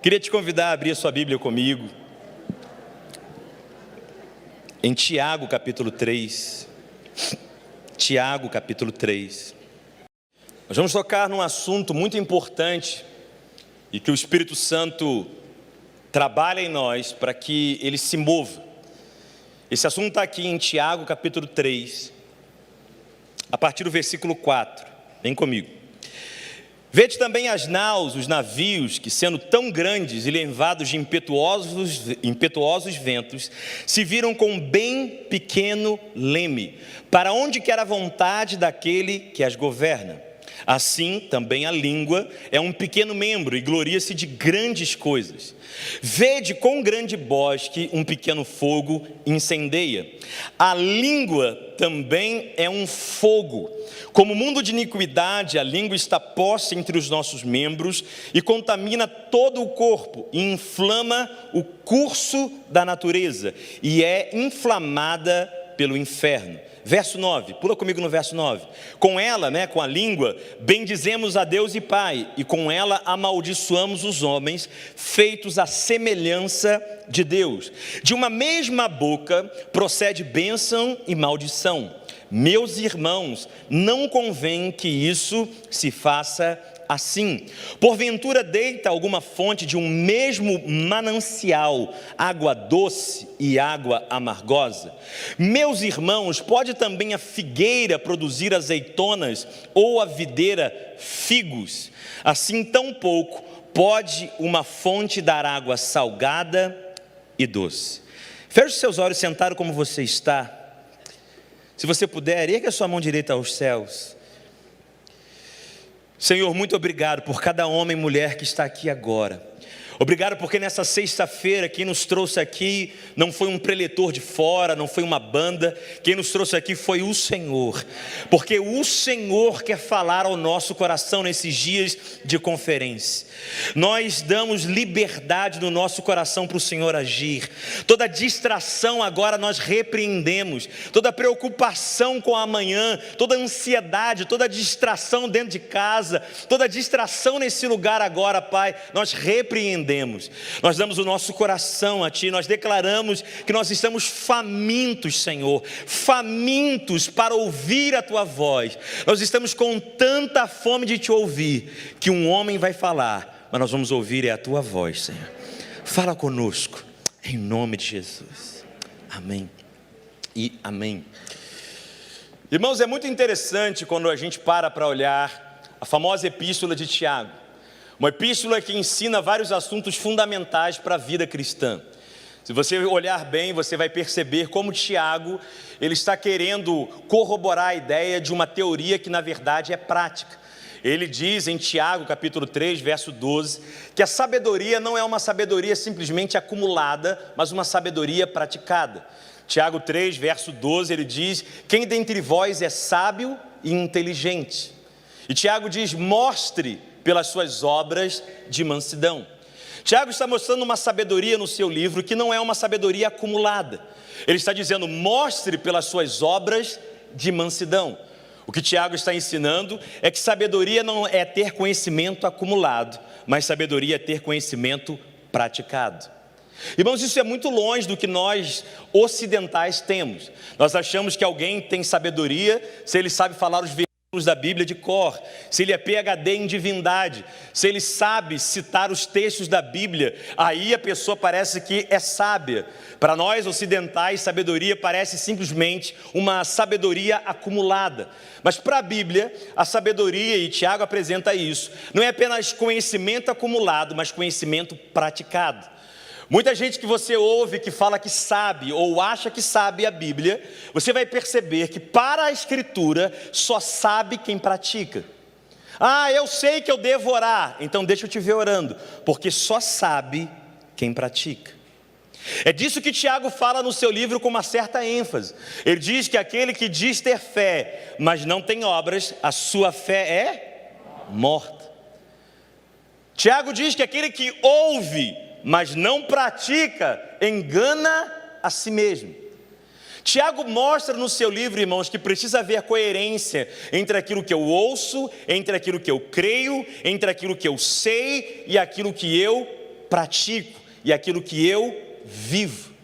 Queria te convidar a abrir a sua Bíblia comigo, em Tiago capítulo 3. Tiago capítulo 3. Nós vamos tocar num assunto muito importante e que o Espírito Santo trabalha em nós para que ele se mova. Esse assunto está aqui em Tiago capítulo 3, a partir do versículo 4. Vem comigo. Vede também as naus, os navios, que sendo tão grandes e levados de impetuosos ventos, se viram com bem pequeno leme, para onde quer a vontade daquele que as governa. Assim também a língua é um pequeno membro e gloria-se de grandes coisas. Vede com grande bosque um pequeno fogo incendeia. A língua também é um fogo. Como mundo de iniquidade, a língua está posta entre os nossos membros e contamina todo o corpo e inflama o curso da natureza e é inflamada pelo inferno. Verso 9, pula comigo no verso 9. Com ela, com a língua, bendizemos a Deus e Pai, e com ela amaldiçoamos os homens, feitos à semelhança de Deus. De uma mesma boca procede bênção e maldição. Meus irmãos, não convém que isso se faça assim. Porventura deita alguma fonte de um mesmo manancial, água doce e água amargosa? Meus irmãos, pode também a figueira produzir azeitonas ou a videira figos? Assim tampouco pode uma fonte dar água salgada e doce. Feche os seus olhos sentado como você está. Se você puder, ergue a sua mão direita aos céus. Senhor, muito obrigado por cada homem e mulher que está aqui agora. Obrigado porque nessa sexta-feira quem nos trouxe aqui não foi um preletor de fora, não foi uma banda. Quem nos trouxe aqui foi o Senhor, porque o Senhor quer falar ao nosso coração nesses dias de conferência. Nós damos liberdade no nosso coração para o Senhor agir. Toda distração agora nós repreendemos, toda preocupação com o amanhã, toda ansiedade, toda distração dentro de casa, toda distração nesse lugar agora, Pai, nós repreendemos. Nós damos o nosso coração a Ti, nós declaramos que nós estamos famintos, Senhor, famintos para ouvir a Tua voz. Nós estamos com tanta fome de Te ouvir, que um homem vai falar, mas nós vamos ouvir a Tua voz, Senhor. Fala conosco, em nome de Jesus. Amém e amém. Irmãos, é muito interessante quando a gente para olhar a famosa epístola de Tiago. Uma epístola que ensina vários assuntos fundamentais para a vida cristã. Se você olhar bem, você vai perceber como Tiago, ele está querendo corroborar a ideia de uma teoria que na verdade é prática. Ele diz em Tiago capítulo 3, verso 12, que a sabedoria não é uma sabedoria simplesmente acumulada, mas uma sabedoria praticada. Tiago 3, verso 12, ele diz: quem dentre vós é sábio e inteligente? E Tiago diz: mostre pelas suas obras de mansidão. Tiago está mostrando uma sabedoria no seu livro que não é uma sabedoria acumulada. Ele está dizendo: mostre pelas suas obras de mansidão. O que Tiago está ensinando é que sabedoria não é ter conhecimento acumulado, mas sabedoria é ter conhecimento praticado. Irmãos, isso é muito longe do que nós ocidentais temos. Nós achamos que alguém tem sabedoria se ele sabe falar os versículos da Bíblia de cor, se ele é PhD em divindade, se ele sabe citar os textos da Bíblia, aí a pessoa parece que é sábia. Para nós ocidentais, sabedoria parece simplesmente uma sabedoria acumulada. Mas para a Bíblia, a sabedoria, e Tiago apresenta isso, não é apenas conhecimento acumulado, mas conhecimento praticado. Muita gente que você ouve que fala que sabe ou acha que sabe a Bíblia, você vai perceber que para a Escritura só sabe quem pratica. Ah, eu sei que eu devo orar, então deixa eu te ver orando, porque só sabe quem pratica. É disso que Tiago fala no seu livro com uma certa ênfase. Ele diz que aquele que diz ter fé, mas não tem obras, a sua fé é morta. Tiago diz que aquele que ouve, mas não pratica, engana a si mesmo. Tiago mostra no seu livro, irmãos, que precisa haver coerência entre aquilo que eu ouço, entre aquilo que eu creio, entre aquilo que eu sei e aquilo que eu pratico e aquilo que eu vivo.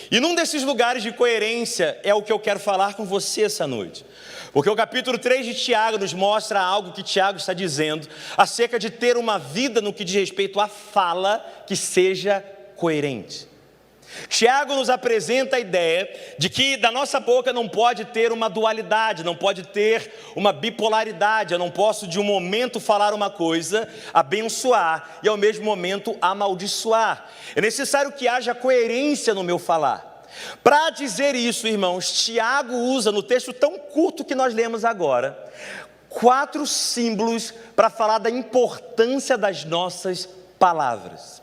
E num desses lugares de coerência é o que eu quero falar com você essa noite. Porque o capítulo 3 de Tiago nos mostra algo que Tiago está dizendo acerca de ter uma vida no que diz respeito à fala que seja coerente. Tiago nos apresenta a ideia de que da nossa boca não pode ter uma dualidade, não pode ter uma bipolaridade. Eu não posso de um momento falar uma coisa, abençoar e ao mesmo momento amaldiçoar. É necessário que haja coerência no meu falar. Para dizer isso, irmãos, Tiago usa no texto tão curto que nós lemos agora, 4 símbolos para falar da importância das nossas palavras.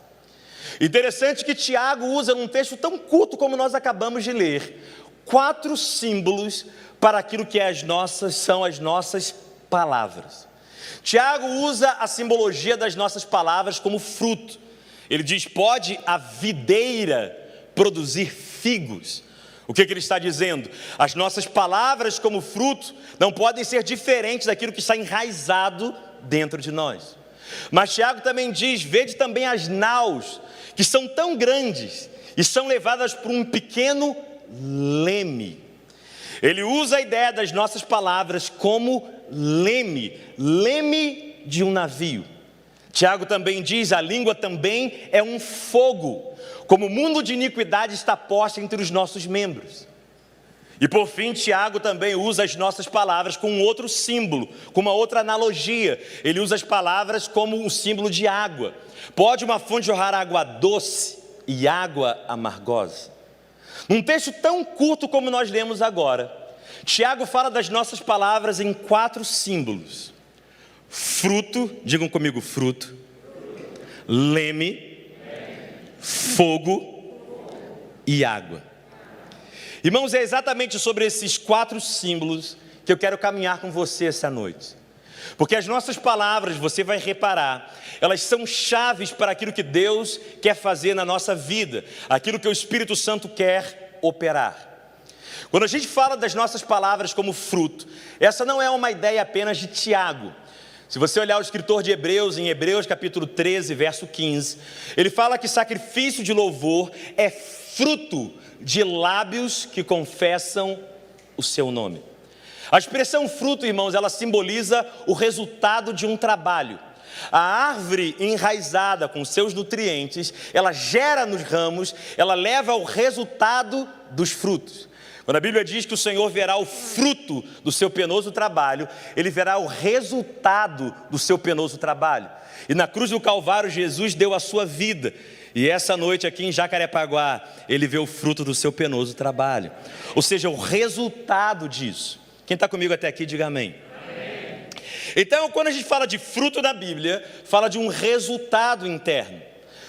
Interessante que Tiago usa num texto tão curto como nós acabamos de ler, 4 símbolos para aquilo que são as nossas palavras. Tiago usa a simbologia das nossas palavras como fruto. Ele diz: pode a videira produzir figos? O que ele está dizendo? As nossas palavras como fruto não podem ser diferentes daquilo que está enraizado dentro de nós. Mas Tiago também diz: vede também as naus, que são tão grandes e são levadas por um pequeno leme. Ele usa a ideia das nossas palavras como leme de um navio. Tiago também diz: a língua também é um fogo, como o mundo de iniquidade está posto entre os nossos membros. E por fim, Tiago também usa as nossas palavras com um outro símbolo, com uma outra analogia. Ele usa as palavras como um símbolo de água. Pode uma fonte jorrar água doce e água amargosa? Num texto tão curto como nós lemos agora, Tiago fala das nossas palavras em 4 símbolos: fruto, digam comigo, fruto, leme, fogo e água. Irmãos, é exatamente sobre esses 4 símbolos que eu quero caminhar com você essa noite. Porque as nossas palavras, você vai reparar, elas são chaves para aquilo que Deus quer fazer na nossa vida, aquilo que o Espírito Santo quer operar. Quando a gente fala das nossas palavras como fruto, essa não é uma ideia apenas de Tiago. Se você olhar o escritor de Hebreus, em Hebreus capítulo 13, verso 15, ele fala que sacrifício de louvor é fruto de lábios que confessam o seu nome. A expressão fruto, irmãos, ela simboliza o resultado de um trabalho. A árvore enraizada com seus nutrientes, ela gera nos ramos, ela leva ao resultado dos frutos. Quando a Bíblia diz que o Senhor verá o fruto do seu penoso trabalho, Ele verá o resultado do seu penoso trabalho. E na cruz do Calvário, Jesus deu a sua vida. E essa noite aqui em Jacarepaguá, Ele vê o fruto do seu penoso trabalho. Ou seja, o resultado disso. Quem está comigo até aqui, diga amém. Amém. Então, quando a gente fala de fruto na Bíblia, fala de um resultado interno.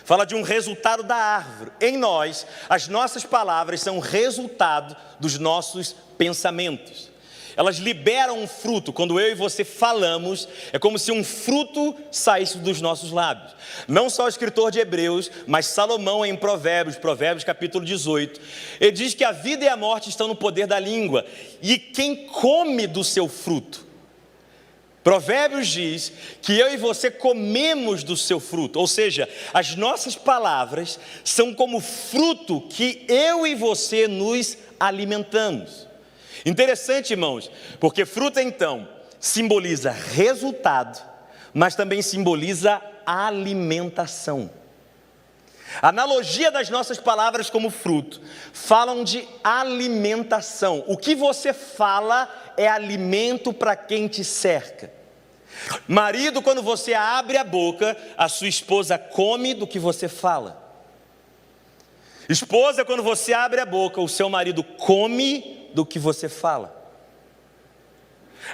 Fala de um resultado da árvore. Em nós, as nossas palavras são resultado dos nossos pensamentos. Elas liberam um fruto. Quando eu e você falamos, é como se um fruto saísse dos nossos lábios. Não só o escritor de Hebreus, mas Salomão em Provérbios capítulo 18. Ele diz que a vida e a morte estão no poder da língua. E quem come do seu fruto? Provérbios diz que eu e você comemos do seu fruto, ou seja, as nossas palavras são como fruto que eu e você nos alimentamos. Interessante, irmãos, porque fruto então simboliza resultado, mas também simboliza alimentação. A analogia das nossas palavras como fruto falam de alimentação. O que você fala é alimento para quem te cerca. Marido, quando você abre a boca, a sua esposa come do que você fala. Esposa, quando você abre a boca, o seu marido come do que você fala.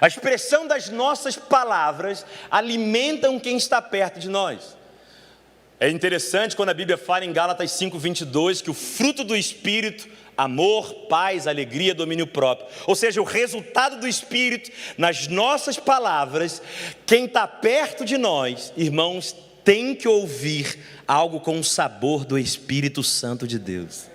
A expressão das nossas palavras alimentam quem está perto de nós. É interessante quando a Bíblia fala em Gálatas 5:22 que o fruto do Espírito, amor, paz, alegria, domínio próprio. Ou seja, o resultado do Espírito nas nossas palavras, quem está perto de nós, irmãos, tem que ouvir algo com o sabor do Espírito Santo de Deus.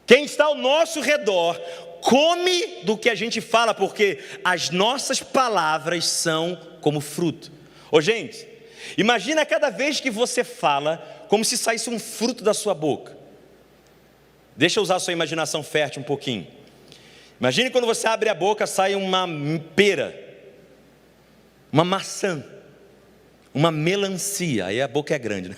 Quem está ao nosso redor come do que a gente fala, porque as nossas palavras são como fruto. Ô gente, Imagina cada vez que você fala, como se saísse um fruto da sua boca. Deixa eu usar a sua imaginação fértil um pouquinho. Imagine quando você abre a boca, sai uma pera, uma maçã, uma melancia. Aí a boca é grande, né?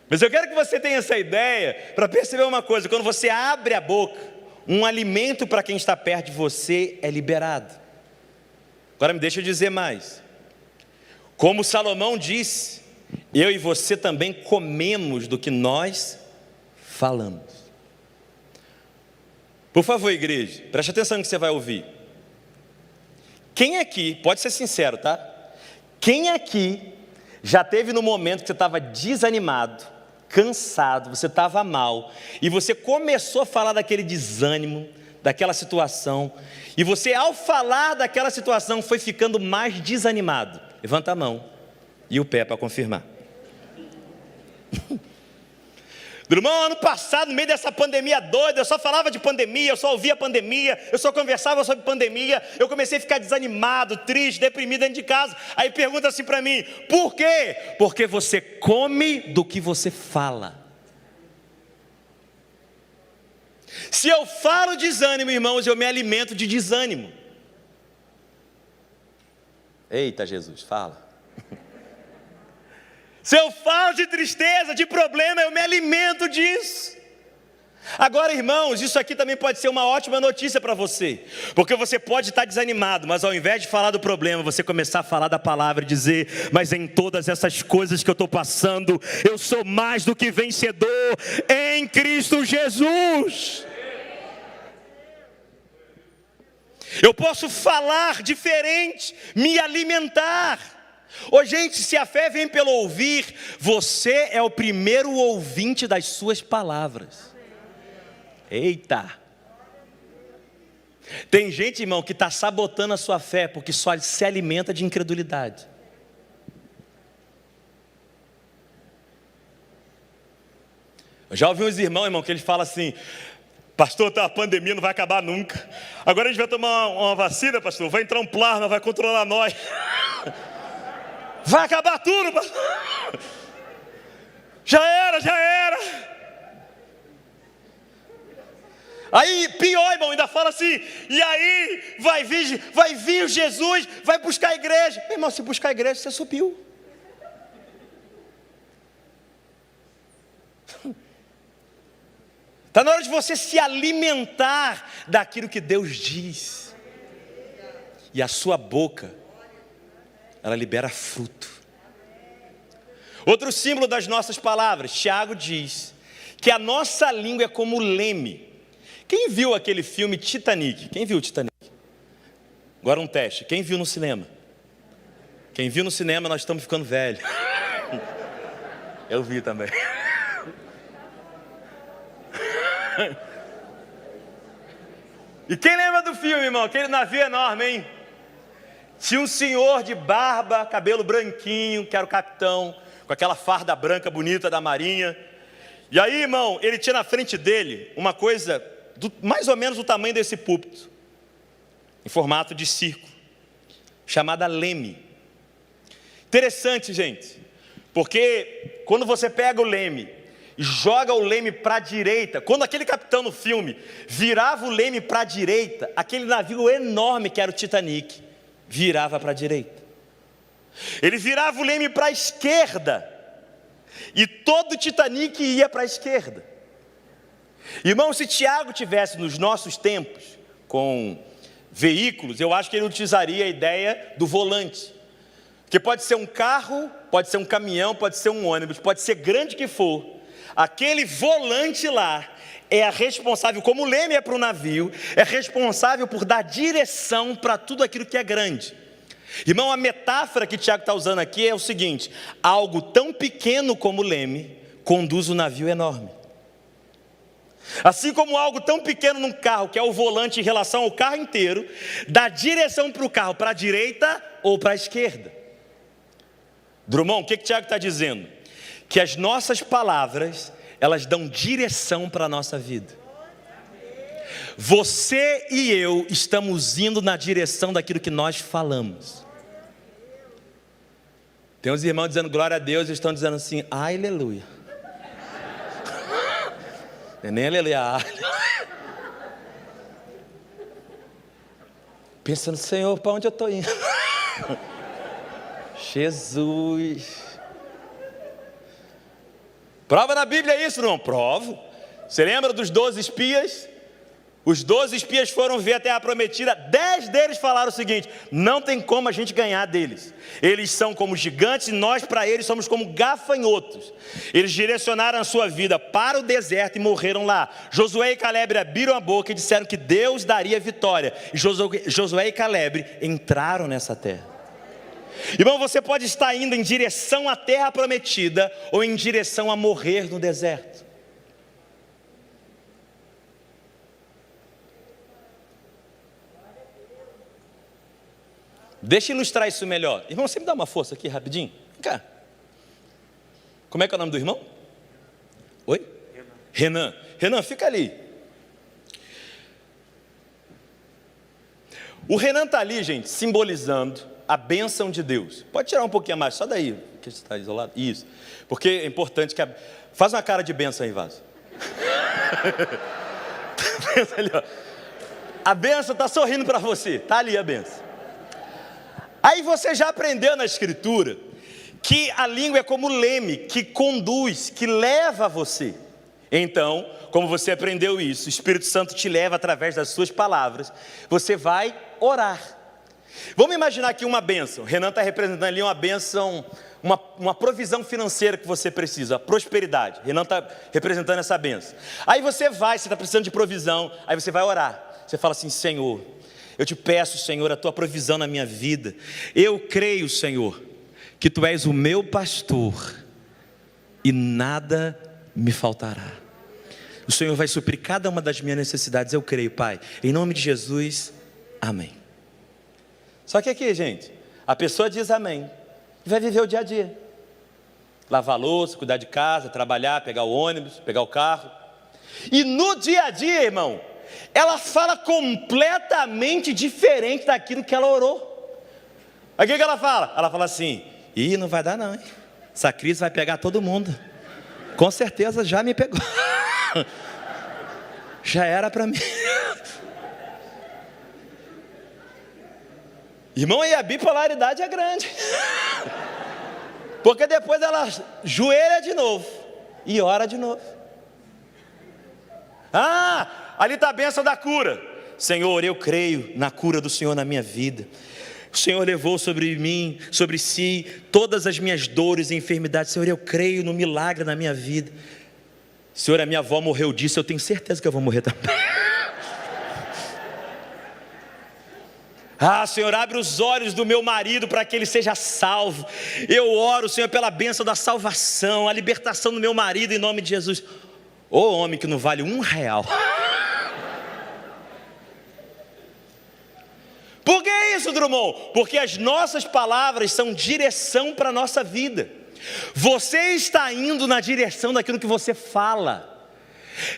Mas eu quero que você tenha essa ideia para perceber uma coisa: quando você abre a boca, um alimento para quem está perto de você é liberado. Agora me deixa eu dizer mais. Como Salomão disse, eu e você também comemos do que nós falamos. Por favor, igreja, preste atenção no que você vai ouvir. Quem aqui, pode ser sincero, tá? Quem aqui já teve no momento que você estava desanimado, cansado, você estava mal, e você começou a falar daquele desânimo, daquela situação, e você, ao falar daquela situação, foi ficando mais desanimado? Levanta a mão e o pé para confirmar. Irmão, ano passado, no meio dessa pandemia doida, eu só falava de pandemia, eu só ouvia pandemia, eu só conversava sobre pandemia, eu comecei a ficar desanimado, triste, deprimido dentro de casa. Aí pergunta assim para mim: por quê? Porque você come do que você fala. Se eu falo desânimo, irmãos, eu me alimento de desânimo. Eita Jesus, fala. Se eu falo de tristeza, de problema, eu me alimento disso. Agora, irmãos, isso aqui também pode ser uma ótima notícia para você, porque você pode estar desanimado, mas ao invés de falar do problema, você começar a falar da palavra e dizer: mas em todas essas coisas que eu estou passando, eu sou mais do que vencedor em Cristo Jesus. Eu posso falar diferente, me alimentar. Ô gente, se a fé vem pelo ouvir, você é o primeiro ouvinte das suas palavras. Eita! Tem gente, irmão, que está sabotando a sua fé, porque só se alimenta de incredulidade. Eu já ouvi uns irmãos, que eles falam assim: pastor, a pandemia não vai acabar nunca. Agora a gente vai tomar uma vacina, pastor, vai entrar um plasma, vai controlar nós. Vai acabar tudo, pastor. Já era. Aí, pior, irmão, ainda fala assim: e aí vai vir Jesus, vai buscar a igreja. Meu irmão, se buscar a igreja, você subiu. Está na hora de você se alimentar daquilo que Deus diz. E a sua boca, ela libera fruto. Outro símbolo das nossas palavras, Tiago diz que a nossa língua é como leme. Quem viu aquele filme Titanic? Quem viu Titanic? Agora um teste. Quem viu no cinema? Quem viu no cinema, nós estamos ficando velhos. Eu vi também. E quem lembra do filme, irmão? Aquele navio enorme, hein? Tinha um senhor de barba, cabelo branquinho, que era o capitão, com aquela farda branca bonita da marinha. E aí, irmão, ele tinha na frente dele uma coisa mais ou menos do tamanho desse púlpito, em formato de círculo, chamada leme. Interessante, gente, porque quando você pega o leme e joga o leme para a direita, quando aquele capitão no filme virava o leme para a direita, aquele navio enorme que era o Titanic virava para a direita. Ele virava o leme para a esquerda e todo o Titanic ia para a esquerda. Irmão, se Tiago tivesse nos nossos tempos com veículos, eu acho que ele utilizaria a ideia do volante, que pode ser um carro, pode ser um caminhão, pode ser um ônibus, pode ser grande que for, aquele volante lá é a responsável, como o leme é para o navio, é responsável por dar direção para tudo aquilo que é grande. Irmão, a metáfora que Tiago está usando aqui é o seguinte: algo tão pequeno como o leme conduz um navio enorme. Assim como algo tão pequeno num carro, que é o volante em relação ao carro inteiro, dá direção para o carro, para a direita ou para a esquerda. Drummond, o que Tiago está dizendo? Que as nossas palavras, elas dão direção para a nossa vida. você e eu estamos indo na direção daquilo que nós falamos. Tem uns irmãos dizendo glória a Deus e estão dizendo assim, aleluia. Não é nem aleluia. Pensando, Senhor, para onde eu estou indo? Jesus. Prova na Bíblia isso, não? Provo. Você lembra dos 12 espias? Os 12 espias foram ver a terra prometida, 10 deles falaram o seguinte, não tem como a gente ganhar deles. Eles são como gigantes e nós para eles somos como gafanhotos. Eles direcionaram a sua vida para o deserto e morreram lá. Josué e Caleb abriram a boca e disseram que Deus daria vitória. E Josué e Caleb entraram nessa terra. Irmão, você pode estar indo em direção à terra prometida ou em direção a morrer no deserto. Deixa eu ilustrar isso melhor. Irmão, você me dá uma força aqui rapidinho? Vem cá. Como é que é o nome do irmão? Oi? Renan. Renan, fica ali. O Renan está ali, gente, simbolizando a bênção de Deus. Pode tirar um pouquinho mais, só daí, que você está isolado. Isso. Porque é importante que... Faz uma cara de bênção aí, Vaso. Ali, ó. A bênção está sorrindo para você. Está ali a bênção. Aí você já aprendeu na Escritura que a língua é como leme, que conduz, que leva você. Então, como você aprendeu isso, o Espírito Santo te leva através das suas palavras, você vai orar. Vamos imaginar aqui uma bênção. Renan está representando ali uma bênção, uma provisão financeira que você precisa, a prosperidade. Renan está representando essa bênção. Aí você está precisando de provisão, aí você vai orar. Você fala assim, Senhor, eu te peço, Senhor, a tua provisão na minha vida. Eu creio, Senhor, que tu és o meu pastor e nada me faltará. O Senhor vai suprir cada uma das minhas necessidades, eu creio, Pai. Em nome de Jesus, amém. Só que aqui, gente, a pessoa diz amém e vai viver o dia a dia. Lavar a louça, cuidar de casa, trabalhar, pegar o ônibus, pegar o carro. E no dia a dia, irmão, ela fala completamente diferente daquilo que ela orou. Aí o que ela fala? Ela fala assim, não vai dar não, hein? Essa crise vai pegar todo mundo. Com certeza já me pegou. Já era para mim. Irmão, aí a bipolaridade é grande. Porque depois ela joelha de novo e ora de novo. Ali está a bênção da cura. Senhor, eu creio na cura do Senhor na minha vida. O Senhor levou sobre mim, sobre si, todas as minhas dores e enfermidades. Senhor, eu creio no milagre na minha vida. Senhor, a minha avó morreu disso, eu tenho certeza que eu vou morrer também. Senhor, abre os olhos do meu marido para que ele seja salvo. Eu oro, Senhor, pela bênção da salvação, a libertação do meu marido em nome de Jesus. Ô homem que não vale R$1. Por que isso, Drummond? Porque as nossas palavras são direção para a nossa vida. Você está indo na direção daquilo que você fala.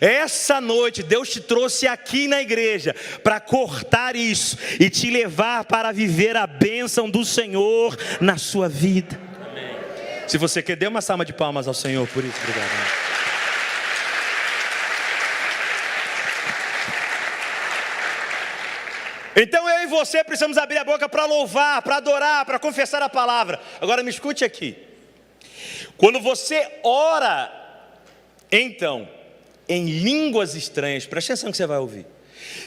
Essa noite Deus te trouxe aqui na igreja para cortar isso e te levar para viver a bênção do Senhor na sua vida. Amém. Se você quer, dê uma salva de palmas ao Senhor por isso. Obrigado. Então eu e você precisamos abrir a boca para louvar, para adorar, para confessar a palavra. Agora me escute aqui. Quando você ora, então, em línguas estranhas, preste atenção que você vai ouvir.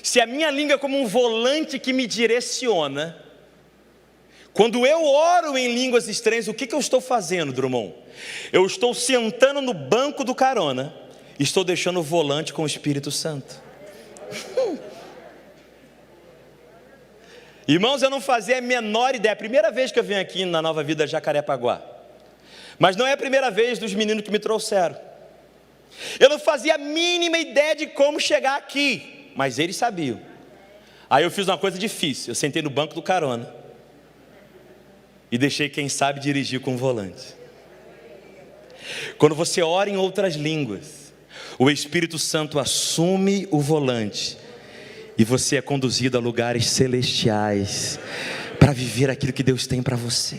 Se a minha língua é como um volante que me direciona, quando eu oro em línguas estranhas, o que eu estou fazendo, Drummond? Eu estou sentando no banco do carona, e estou deixando o volante com o Espírito Santo. Irmãos, eu não fazia a menor ideia. A primeira vez que eu venho aqui na Nova Vida Jacarepaguá. Mas não é a primeira vez dos meninos que me trouxeram. Eu não fazia a mínima ideia de como chegar aqui. Mas eles sabiam. Aí eu fiz uma coisa difícil. Eu sentei no banco do carona. E deixei quem sabe dirigir com o volante. Quando você ora em outras línguas, o Espírito Santo assume o volante E você é conduzido a lugares celestiais para viver aquilo que Deus tem para você.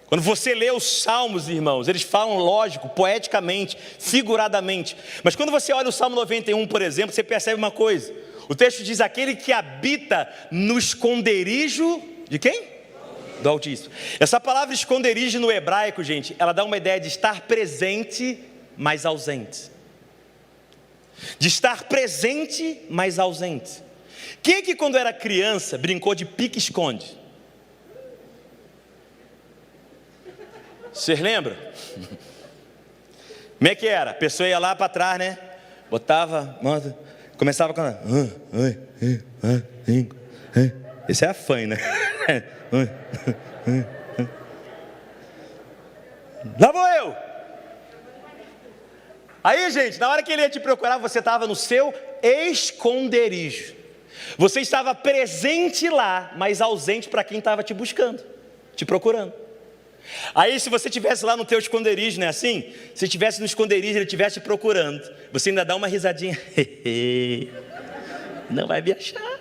Quando você lê os salmos, irmãos, eles falam, lógico, poeticamente, figuradamente. Mas quando você olha o Salmo 91, por exemplo, você percebe uma coisa. O texto diz: aquele que habita no esconderijo de quem? Do Altíssimo. Essa palavra esconderijo no hebraico, gente, ela dá uma ideia de estar presente, mas ausente. De estar presente, mas ausente. Quem que quando era criança brincou de pique-esconde? Vocês lembram? Como é que era? A pessoa ia lá para trás, né? Botava, começava com... Esse é a fã, né? Lá vou eu! Aí, gente, na hora que ele ia te procurar, você estava no seu esconderijo. Você estava presente lá, mas ausente para quem estava te buscando, te procurando. Aí, se você estivesse lá no teu esconderijo, não é assim? Se estivesse no esconderijo, ele estivesse te procurando, você ainda dá uma risadinha. Não vai me achar.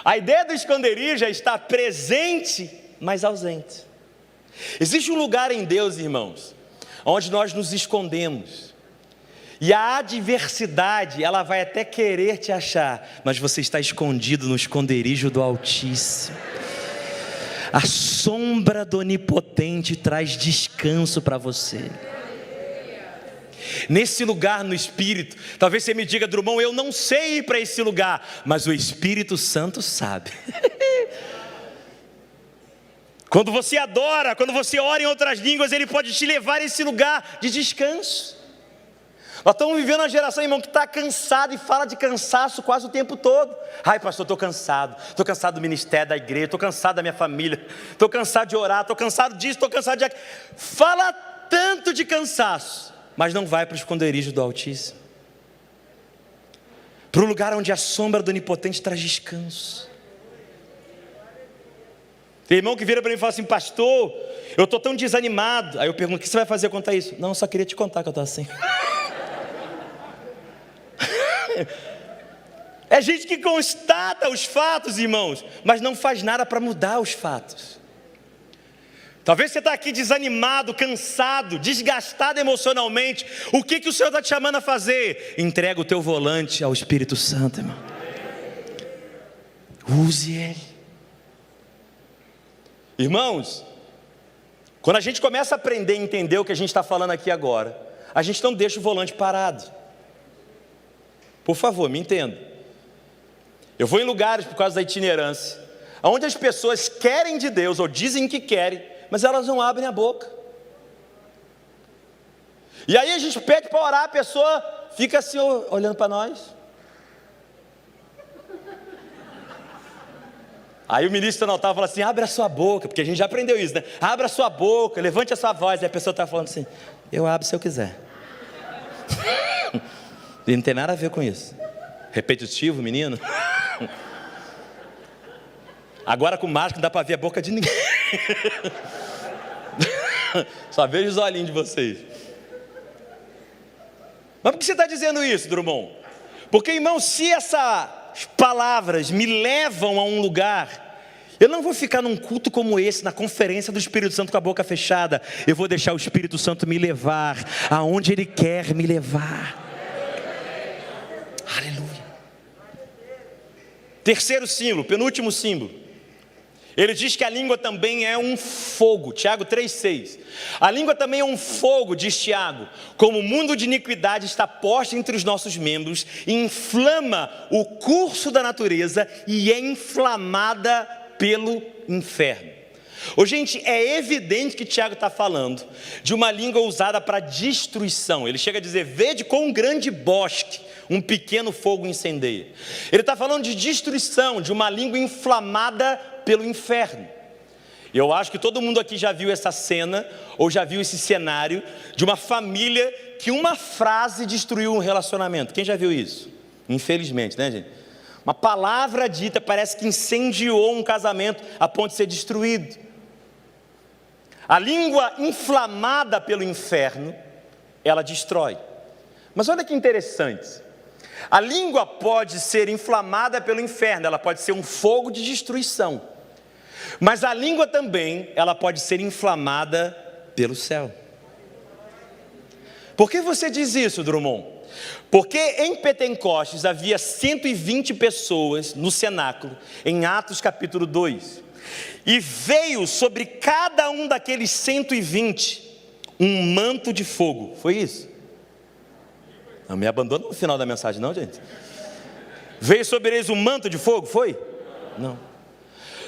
A ideia do esconderijo é estar presente, mas ausente. Existe um lugar em Deus, irmãos, onde nós nos escondemos. E a adversidade, ela vai até querer te achar, mas você está escondido no esconderijo do Altíssimo. A sombra do Onipotente traz descanso para você. Nesse lugar no Espírito, talvez você me diga: Drummond, eu não sei ir para esse lugar, mas o Espírito Santo sabe. Quando você adora, quando você ora em outras línguas, Ele pode te levar a esse lugar de descanso. Nós estamos vivendo uma geração, irmão, que está cansada e fala de cansaço quase o tempo todo. Ai, pastor, estou cansado do ministério da igreja, estou cansado da minha família, estou cansado de orar, estou cansado disso, estou cansado de... Fala tanto de cansaço, mas não vai para o esconderijo do Altíssimo, para o lugar onde a sombra do Onipotente traz descanso. Tem irmão que vira para mim e fala assim: pastor, eu estou tão desanimado. Aí eu pergunto: o que você vai fazer contra isso? Não, eu só queria te contar que eu estou assim. É gente que constata os fatos, irmãos, mas não faz nada para mudar os fatos. Talvez você está aqui desanimado, cansado, desgastado emocionalmente. O que o Senhor está te chamando a fazer? Entrega o teu volante ao Espírito Santo, irmão. Use ele. Irmãos, quando a gente começa a aprender e entender o que a gente está falando aqui agora, a gente não deixa o volante parado. Por favor, me entenda. Eu vou em lugares por causa da itinerância, onde as pessoas querem de Deus, ou dizem que querem, mas elas não abrem a boca. E aí a gente pede para orar, a pessoa fica assim olhando para nós. Aí o ministro no altar fala assim: abre a sua boca, porque a gente já aprendeu isso, né? Abra a sua boca, levante a sua voz. Aí a pessoa está falando assim: eu abro se eu quiser. E não tem nada a ver com isso. Repetitivo, menino. Agora com máscara não dá para ver a boca de ninguém. Só vejo os olhinhos de vocês. Mas por que você está dizendo isso, Drummond? Porque, irmão, se essas palavras me levam a um lugar, eu não vou ficar num culto como esse, na conferência do Espírito Santo com a boca fechada. Eu vou deixar o Espírito Santo me levar aonde Ele quer me levar. Aleluia. Terceiro símbolo, penúltimo símbolo. Ele diz que a língua também é um fogo. Tiago 3,6. A língua também é um fogo, diz Tiago. Como o mundo de iniquidade está posto entre os nossos membros, inflama o curso da natureza e é inflamada pelo inferno. Ô, gente, é evidente que Tiago está falando de uma língua usada para destruição. Ele chega a dizer: vede com um grande bosque um pequeno fogo incendeia. Ele está falando de destruição, de uma língua inflamada pelo inferno. Eu acho que todo mundo aqui já viu essa cena, ou já viu esse cenário, de uma família que uma frase destruiu um relacionamento. Quem já viu isso? Infelizmente, né, gente? Uma palavra dita parece que incendiou um casamento a ponto de ser destruído. A língua inflamada pelo inferno, ela destrói. Mas olha que interessante. A língua pode ser inflamada pelo inferno, ela pode ser um fogo de destruição. Mas a língua também, ela pode ser inflamada pelo céu. Por que você diz isso, Drummond? Porque em Pentecostes havia 120 pessoas no cenáculo, em Atos capítulo 2. E veio sobre cada um daqueles 120 um manto de fogo. Foi isso? Não me abandona no final da mensagem não, gente. Veio sobre eles um manto de fogo, foi? Não.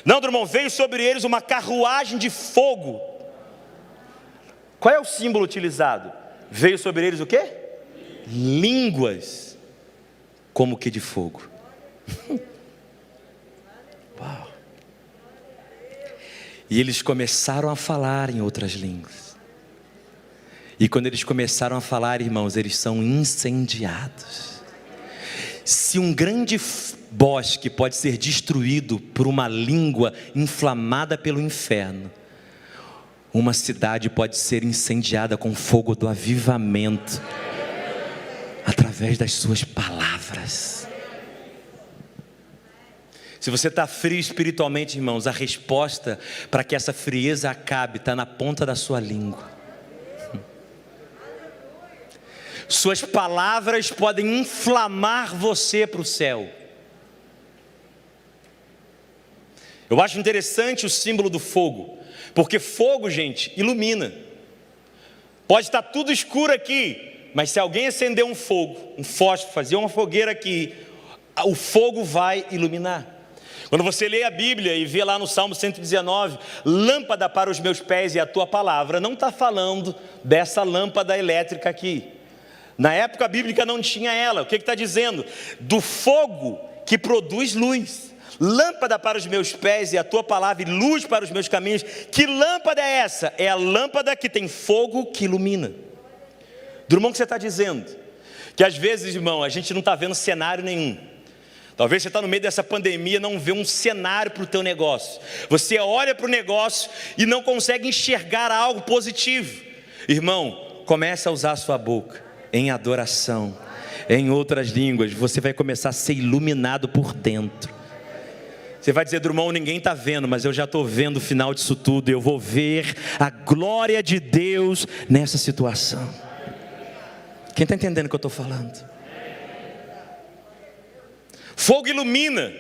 Não, Drummond, veio sobre eles uma carruagem de fogo. Qual é o símbolo utilizado? Veio sobre eles o quê? Línguas como que de fogo. Uau. E eles começaram a falar em outras línguas. E quando eles começaram a falar, irmãos, eles são incendiados. Se um grande bosque pode ser destruído por uma língua inflamada pelo inferno, uma cidade pode ser incendiada com fogo do avivamento, através das suas palavras. Se você está frio espiritualmente, irmãos, a resposta para que essa frieza acabe está na ponta da sua língua. Suas palavras podem inflamar você para o céu. Eu acho interessante o símbolo do fogo, porque fogo, gente, ilumina. Pode estar tudo escuro aqui, mas se alguém acender um fogo, um fósforo, fazer uma fogueira aqui, o fogo vai iluminar. Quando você lê a Bíblia e vê lá no Salmo 119, lâmpada para os meus pés e a tua palavra, não está falando dessa lâmpada elétrica aqui. Na época bíblica não tinha ela. O que está dizendo? Do fogo que produz luz. Lâmpada para os meus pés e a tua palavra, e luz para os meus caminhos. Que lâmpada é essa? É a lâmpada que tem fogo que ilumina. Drummond, o que você está dizendo? Que às vezes, irmão, a gente não está vendo cenário nenhum. Talvez você está no meio dessa pandemia e não vê um cenário para o teu negócio. Você olha para o negócio e não consegue enxergar algo positivo. Irmão, comece a usar a sua boca em adoração, em outras línguas. Você vai começar a ser iluminado por dentro. Você vai dizer, Drummond, ninguém está vendo, mas eu já estou vendo o final disso tudo. Eu vou ver a glória de Deus nessa situação. Quem está entendendo o que eu estou falando? Fogo ilumina.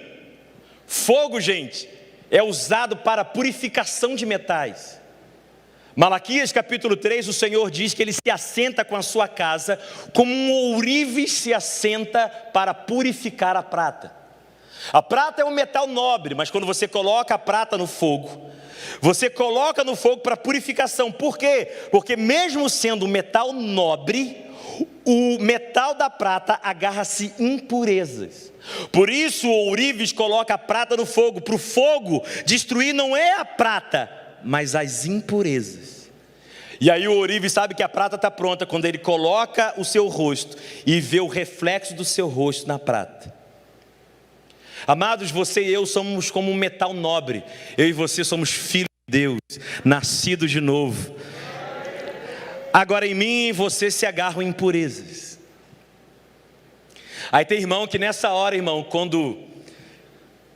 Fogo, gente, é usado para purificação de metais. Malaquias capítulo 3, o Senhor diz que Ele se assenta com a sua casa, como um ourives se assenta para purificar a prata. A prata é um metal nobre, mas quando você coloca a prata no fogo, você coloca no fogo para purificação. Por quê? Porque mesmo sendo um metal nobre, o metal da prata agarra-se impurezas. Por isso o ourives coloca a prata no fogo, para o fogo destruir não é a prata, mas as impurezas. E aí o ourives sabe que a prata está pronta quando ele coloca o seu rosto e vê o reflexo do seu rosto na prata. Amados, você e eu somos como um metal nobre. Eu e você somos filhos de Deus, nascidos de novo. Agora em mim e você se agarram em impurezas. Aí tem irmão que nessa hora, irmão, quando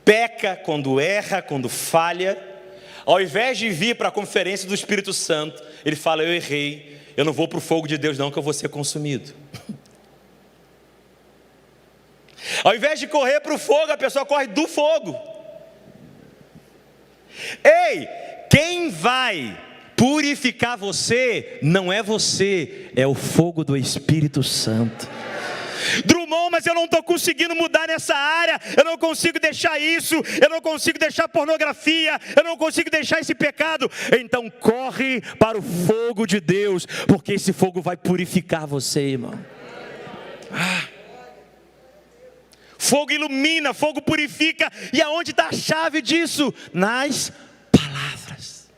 peca, quando erra, quando falha, ao invés de vir para a conferência do Espírito Santo, ele fala, eu errei, eu não vou para o fogo de Deus não, que eu vou ser consumido. Ao invés de correr para o fogo, a pessoa corre do fogo. Ei, quem vai purificar você, não é você, é o fogo do Espírito Santo. Drummond, mas eu não estou conseguindo mudar nessa área, eu não consigo deixar isso, eu não consigo deixar pornografia, eu não consigo deixar esse pecado. Então corre para o fogo de Deus, porque esse fogo vai purificar você, irmão. Fogo ilumina, fogo purifica. E aonde está a chave disso? Nas palavras.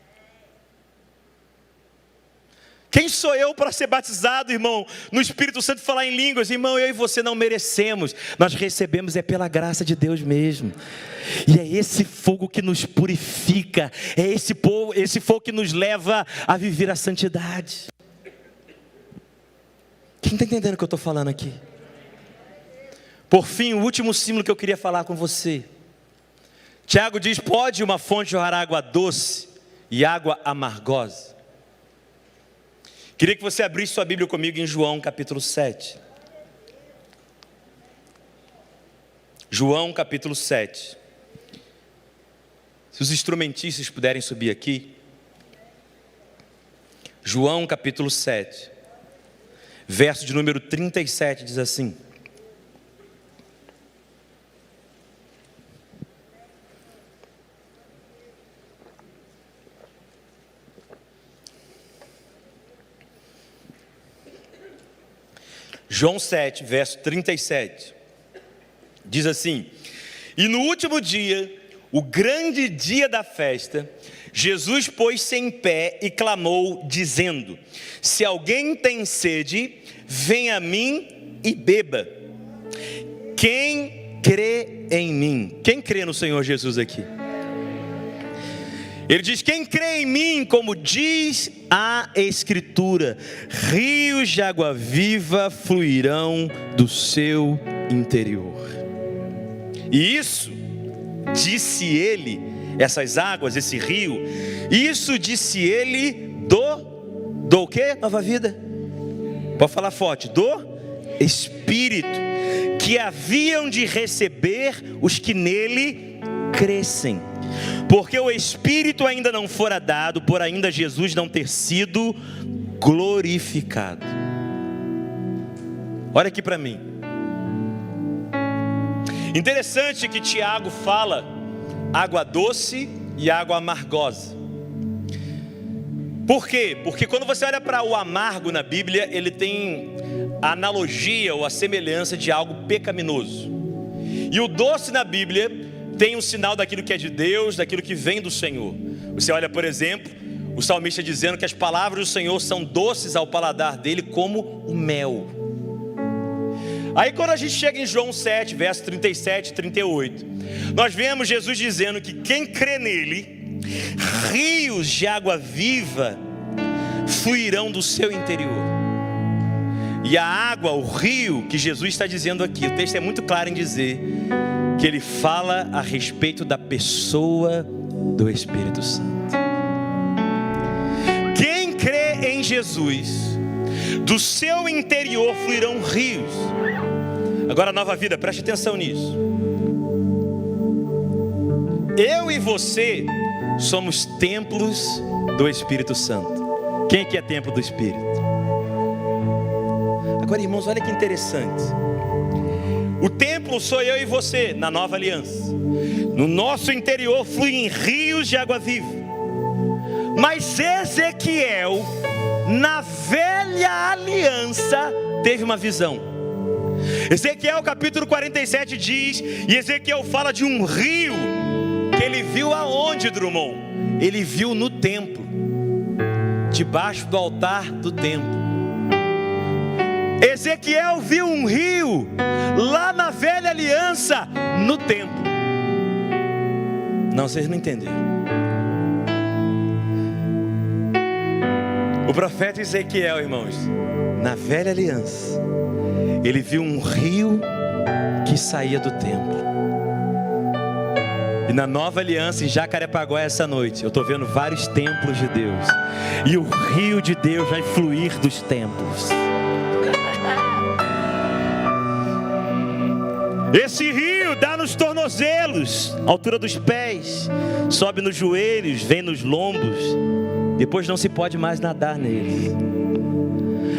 Quem sou eu para ser batizado, irmão, no Espírito Santo e falar em línguas? Irmão, eu e você não merecemos. Nós recebemos pela graça de Deus mesmo. E é esse fogo que nos purifica. É esse fogo que nos leva a viver a santidade. Quem está entendendo o que eu estou falando aqui? Por fim, o último símbolo que eu queria falar com você. Tiago diz: pode uma fonte jorrar água doce e água amargosa? Queria que você abrisse sua Bíblia comigo em João capítulo 7. João capítulo 7. Se os instrumentistas puderem subir aqui. João capítulo 7, verso de número 37 diz assim: João 7, verso 37, diz assim: e no último dia, o grande dia da festa, Jesus pôs-se em pé e clamou, dizendo: se alguém tem sede, venha a mim e beba. Quem crê em mim? Quem crê no Senhor Jesus aqui? Ele diz: quem crê em mim, como diz a Escritura, rios de água viva fluirão do seu interior. E isso, disse ele, essas águas, esse rio, isso disse ele do o quê? Nova vida. Pode falar forte. Do Espírito, que haviam de receber os que nele crescem. Porque o Espírito ainda não fora dado, por ainda Jesus não ter sido glorificado. Olha aqui para mim. Interessante que Tiago fala água doce e água amargosa. Por quê? Porque quando você olha para o amargo na Bíblia, ele tem a analogia ou a semelhança de algo pecaminoso. E o doce na Bíblia tem um sinal daquilo que é de Deus, daquilo que vem do Senhor. Você olha, por exemplo, o salmista dizendo que as palavras do Senhor são doces ao paladar dele como o mel. Aí quando a gente chega em João 7, verso 37 e 38, nós vemos Jesus dizendo que quem crê nele, rios de água viva fluirão do seu interior. E a água, o rio que Jesus está dizendo aqui, o texto é muito claro em dizer que ele fala a respeito da pessoa do Espírito Santo. Quem crê em Jesus, do seu interior fluirão rios. Agora, Nova Vida, preste atenção nisso. Eu e você somos templos do Espírito Santo. Quem que é templo do Espírito? Agora, irmãos, olha que interessante. O templo sou eu e você, na nova aliança. No nosso interior fluem rios de água viva. Mas Ezequiel, na velha aliança, teve uma visão. Ezequiel capítulo 47 diz, e Ezequiel fala de um rio, que ele viu aonde, Drummond? Ele viu no templo, debaixo do altar do templo. Ezequiel viu um rio, lá na velha aliança, no templo. Não, vocês não entenderam. O profeta Ezequiel, irmãos, na velha aliança, ele viu um rio que saía do templo. E na nova aliança, em Jacarepaguá, essa noite, eu estou vendo vários templos de Deus. E o rio de Deus vai fluir dos templos. Esse rio dá nos tornozelos, altura dos pés, sobe nos joelhos, vem nos lombos. Depois não se pode mais nadar neles.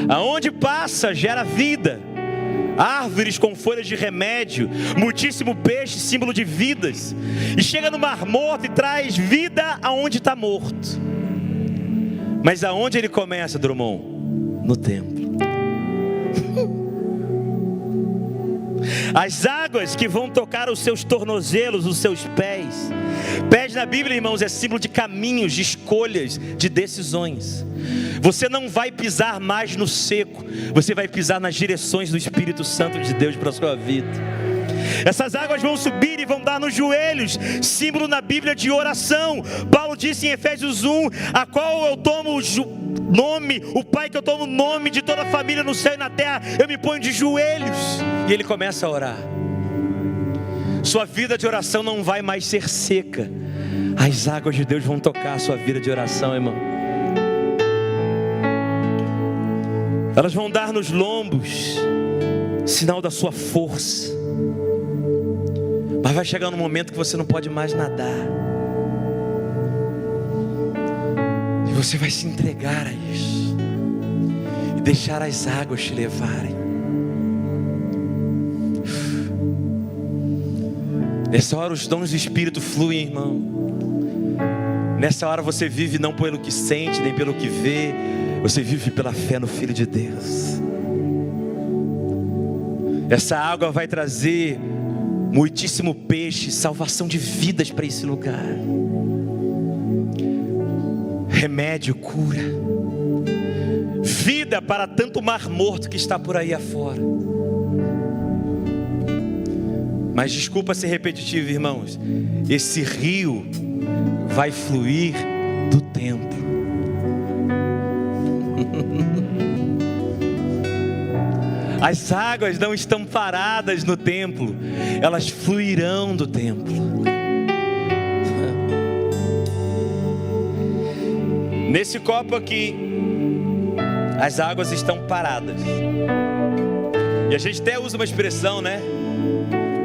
Aonde passa, gera vida. Árvores com folhas de remédio, muitíssimo peixe, símbolo de vidas. E chega no Mar Morto e traz vida aonde está morto. Mas aonde ele começa, Drummond? No templo. As águas que vão tocar os seus tornozelos, os seus pés. Pés na Bíblia, irmãos, é símbolo de caminhos, de escolhas, de decisões. Você não vai pisar mais no seco, você vai pisar nas direções do Espírito Santo de Deus para a sua vida. Essas águas vão subir e vão dar nos joelhos, símbolo na Bíblia de oração. Paulo disse em Efésios 1, a qual eu tomo nome, o Pai que eu tomo o nome de toda a família no céu e na terra, eu me ponho de joelhos. E ele começa a orar. Sua vida de oração não vai mais ser seca. As águas de Deus vão tocar a sua vida de oração, irmão. Elas vão dar nos lombos sinal da sua força. Mas vai chegar um momento que você não pode mais nadar. E você vai se entregar a isso. E deixar as águas te levarem. Nessa hora os dons do Espírito fluem, irmão. Nessa hora você vive não pelo que sente, nem pelo que vê. Você vive pela fé no Filho de Deus. Essa água vai trazer muitíssimo peixe, salvação de vidas para esse lugar. Remédio, cura. Vida para tanto mar morto que está por aí afora. Mas desculpa ser repetitivo, irmãos. Esse rio vai fluir do templo. As águas não estão paradas no templo, elas fluirão do templo. Nesse copo aqui, as águas estão paradas. E a gente até usa uma expressão, né?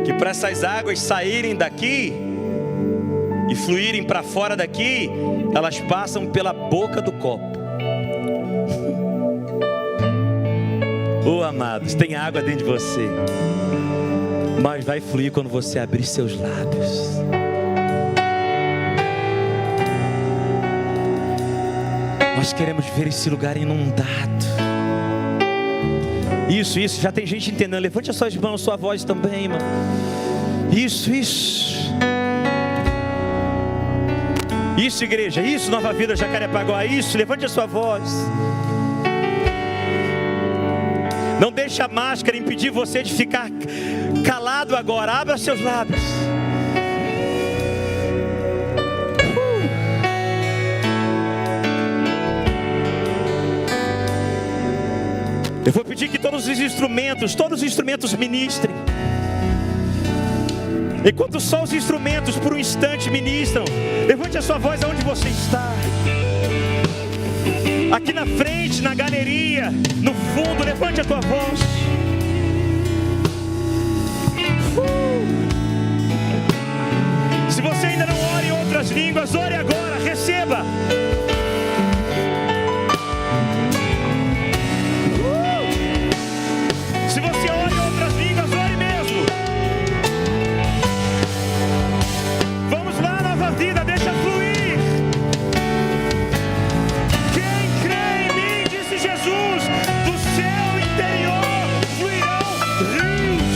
Que para essas águas saírem daqui e fluírem para fora daqui, elas passam pela boca do copo. Oh, amados, tem água dentro de você, mas vai fluir quando você abrir seus lábios. Nós queremos ver esse lugar inundado. Isso, já tem gente entendendo. Levante as suas mãos, sua voz também, irmão. Isso. Isso, igreja, isso, Nova Vida Jacarepaguá, isso, levante a sua voz. Não deixe a máscara impedir você de ficar calado agora. Abra seus lábios. Eu vou pedir que todos os instrumentos ministrem. Enquanto só os instrumentos por um instante ministram, levante a sua voz aonde você está. Aqui na frente, na galeria, no fundo, levante a tua voz. Se você ainda não ora em outras línguas, ore agora, receba. Se você ora em outras línguas, ore mesmo. Vamos lá, Nova Vida, deixa fluir. Jesus, do seu interior fluirão rios.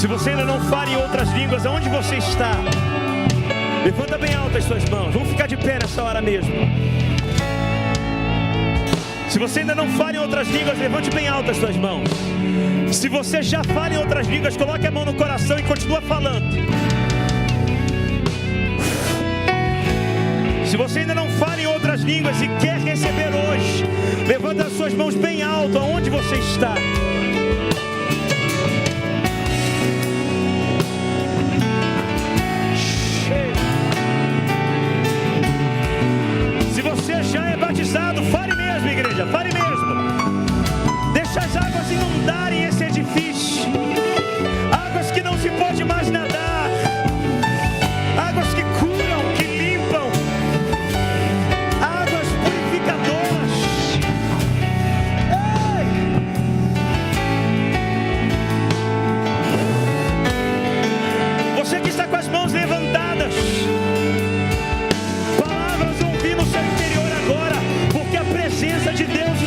Se você ainda não fala em outras línguas, aonde você está? Levanta bem alto as suas mãos. Vamos ficar de pé nessa hora mesmo. Se você ainda não fala em outras línguas, levante bem alto as suas mãos. Se você já fala em outras línguas, coloque a mão no coração e continua falando. Se você ainda não fala em outras línguas e quer receber hoje, levanta as suas mãos bem alto aonde você está. Se você já é batizado, fale mesmo, igreja, fale mesmo. Deixa as águas inundarem esse edifício. Águas que não se pode mais nadar. Águas que curam, que limpam. Águas purificadoras. Ei! Você que está com as mãos levantadas, palavras ouvindo no seu interior agora, porque a presença de Deus